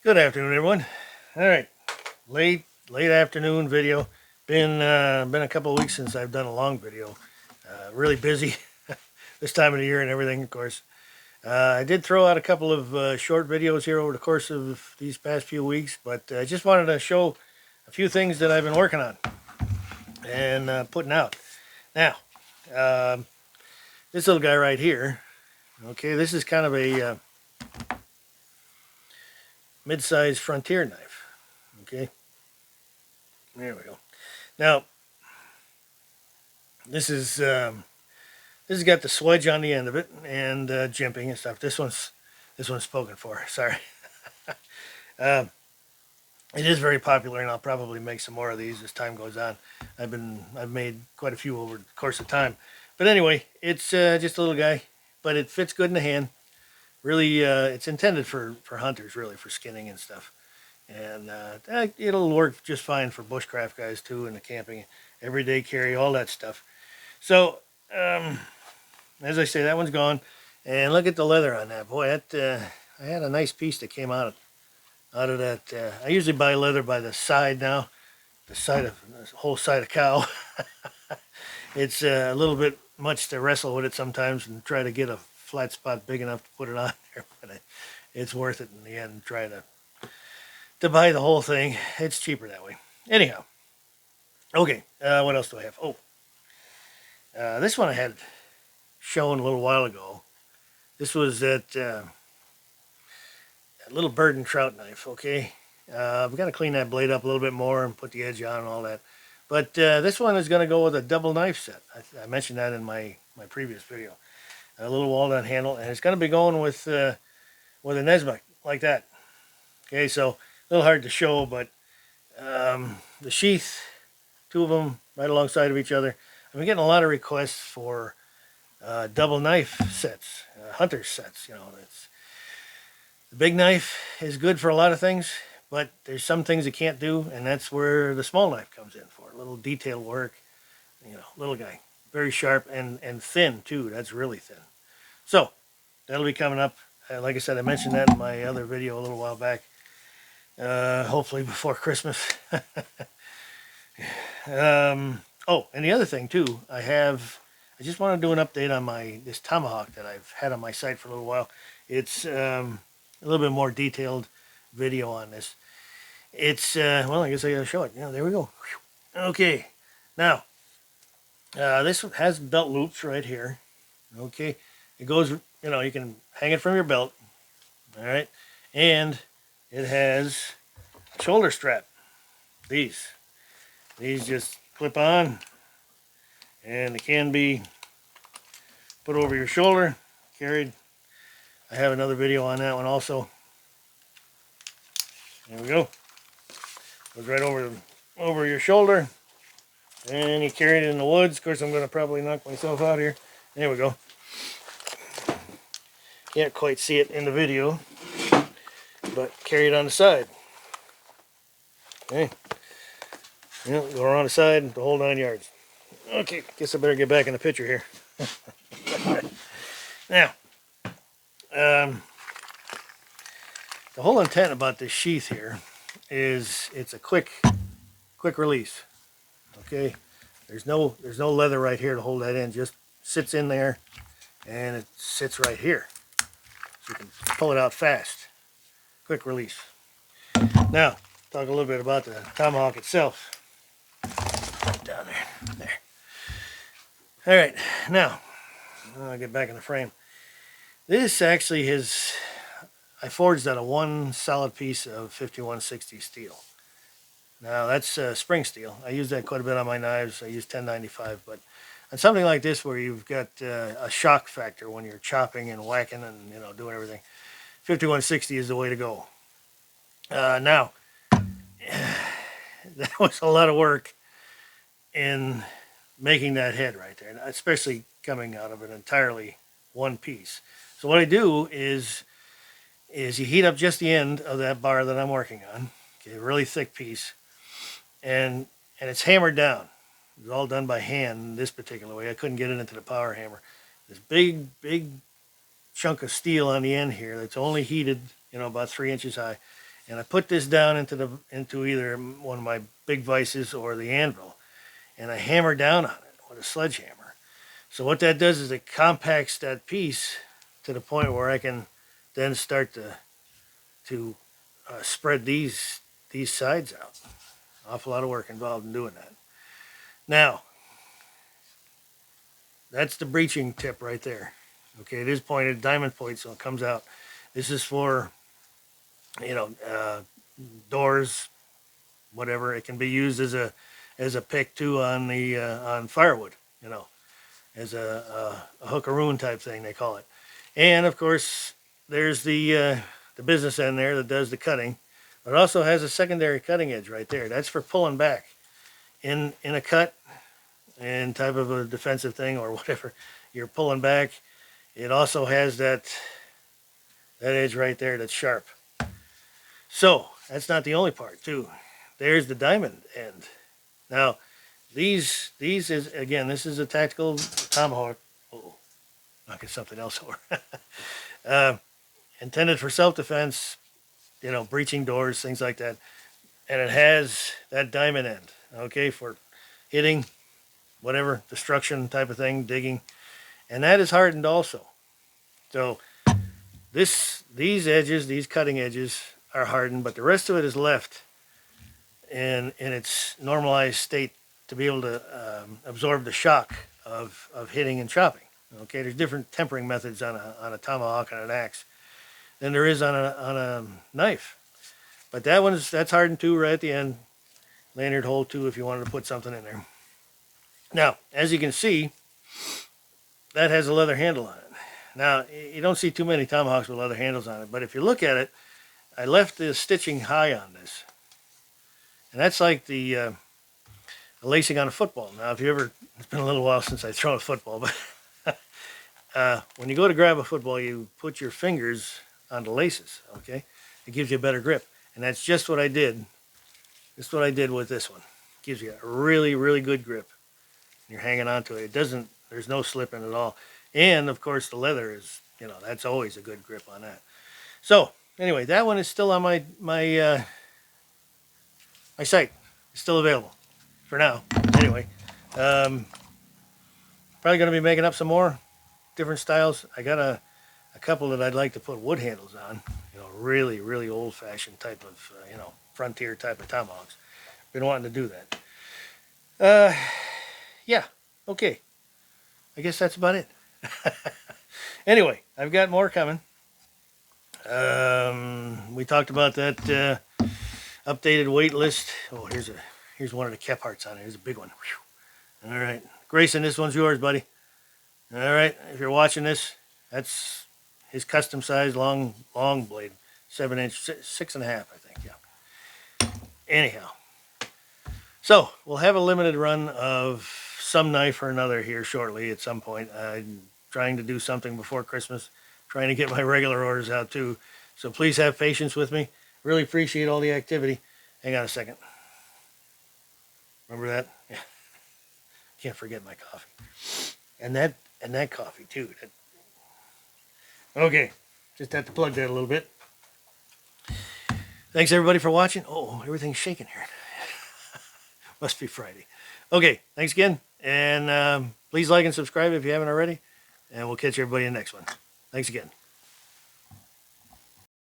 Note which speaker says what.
Speaker 1: Good afternoon, everyone. All right, late afternoon video. Been a couple of weeks since I've done a long video. Really busy this time of the year and everything, of course. I did throw out a couple of short videos here over the course of these past few weeks, but I just wanted to show a few things that I've been working on and putting out. Now, this little guy right here. Okay, this is kind of a mid-sized frontier knife. Okay, there we go. Now, this has got the swedge on the end of it and jimping and stuff. This one's spoken for. Sorry. It is very popular, and I'll probably make some more of these as time goes on. I've made quite a few over the course of time. But anyway, it's just a little guy, but it fits good in the hand. Really, it's intended for hunters, really, for skinning and stuff. And it'll work just fine for bushcraft guys too, and the camping, everyday carry, all that stuff. So, as I say, that one's gone. And look at the leather on that. Boy, that I had a nice piece that came out of that. I usually buy leather by the side now, the whole side of cow. It's a little bit much to wrestle with it sometimes and try to get a flat spot big enough to put it on there, but it's worth it in the end. Try to buy the whole thing. It's cheaper that way. Anyhow, okay. What else do I have? Oh, this one I had shown a little while ago. This was that little bird and trout knife. Okay, I've got to clean that blade up a little bit more and put the edge on and all that. But this one is going to go with a double knife set. I mentioned that in my previous video. A little walled-on handle, and it's going to be going with a knifemaking like that. Okay, so a little hard to show, but the sheath, two of them right alongside of each other. I've been getting a lot of requests for double knife sets, hunter sets. You know, the big knife is good for a lot of things, but there's some things it can't do, and that's where the small knife comes in for a little detail work. You know, little guy, very sharp and thin too. That's really thin. So that'll be coming up. Like I said, I mentioned that in my other video a little while back. Hopefully before Christmas. Oh, and the other thing too, I just want to do an update on this Tomahawk that I've had on my site for a little while. It's a little bit more detailed video on this. It's well, I guess I gotta show it. Yeah, there we go. Okay, now this one has belt loops right here. Okay, it goes. You know, you can hang it from your belt. All right, and it has a shoulder strap. These just clip on, and it can be put over your shoulder, carried. I have another video on that one also. There we go. Goes right over your shoulder, and you carry it in the woods. Of course, I'm going to probably knock myself out here. There we go. Can't quite see it in the video, but carry it on the side. Okay. Yeah, go around the side, the whole 9 yards. Okay, guess I better get back in the picture here. Now, the whole intent about this sheath here is it's a quick release. Okay, there's no leather right here to hold that in. Just sits in there, and it sits right here, so you can pull it out fast. Quick release. Now, talk a little bit about the Tomahawk itself. Down there. All right, now I'll get back in the frame. This actually I forged out of one solid piece of 5160 steel. Now that's spring steel. I use that quite a bit on my knives. I use 1095, but on something like this where you've got a shock factor when you're chopping and whacking and doing everything, 5160 is the way to go. Now that was a lot of work in making that head right there, especially coming out of an entirely one piece. So what I do is you heat up just the end of that bar that I'm working on. Okay, a really thick piece, and it's hammered down. It's all done by hand in this particular way. I couldn't get it into the power hammer. This big chunk of steel on the end here that's only heated, about 3 inches high, And I put this down into either one of my big vices or the anvil, and I hammer down on it with a sledgehammer. So what that does is it compacts that piece to the point where I can then start to spread these sides out. Awful lot of work involved in doing that. Now, that's the breeching tip right there. Okay, it is pointed, diamond point, so it comes out. This is for, doors, whatever. It can be used as a pick too on firewood, as a hookaroon type thing they call it. And of course, there's the business end there that does the cutting. But it also has a secondary cutting edge right there. That's for pulling back in a cut and type of a defensive thing or whatever you're pulling back. It also has that edge right there that's sharp. So that's not the only part too. There's the diamond end. Now these is, again, this is a tactical tomahawk. Oh, knocking something else over. Intended for self-defense, breaching doors, things like that. And it has that diamond end, okay, for hitting, whatever, destruction type of thing, digging. And that is hardened also. So these edges, these cutting edges are hardened, but the rest of it is left in its normalized state to be able to absorb the shock of hitting and chopping. Okay, there's different tempering methods on a tomahawk and an axe than there is on a knife. But that's hardened too right at the end. Lanyard hole too if you wanted to put something in there. Now, as you can see, that has a leather handle on it. Now, you don't see too many tomahawks with leather handles on it, but if you look at it, I left the stitching high on this. And that's like the lacing on a football. Now, if you ever, it's been a little while since I've thrown a football, but when you go to grab a football, you put your fingers on the laces, okay? It gives you a better grip. And that's just what I did. That's what I did with this one. It gives you a really, really good grip. You're hanging on to it. There's no slipping at all. And of course the leather is, that's always a good grip on that. So anyway, that one is still on my site. It's still available for now. Anyway, probably going to be making up some more different styles. I got a couple that I'd like to put wood handles on. Really, really old-fashioned type of, frontier type of tomahawks. Been wanting to do that. Yeah, okay. I guess that's about it. Anyway, I've got more coming. We talked about that updated weight list. Oh, here's one of the Kephardts on it. Here's a big one. Whew. All right, Grayson, this one's yours, buddy. All right, if you're watching this, that's his custom size long blade, 7-inch, 6.5, I think. Yeah. Anyhow, so we'll have a limited run of some knife or another here shortly at some point. I'm trying to do something before Christmas, trying to get my regular orders out too. So please have patience with me. Really appreciate all the activity. Hang on a second. Remember that? Yeah. Can't forget my coffee. And that coffee too. Okay. Just had to plug that a little bit. Thanks everybody for watching. Oh, everything's shaking here. Must be Friday. Okay, thanks again. And please like and subscribe if you haven't already. And we'll catch everybody in the next one. Thanks again.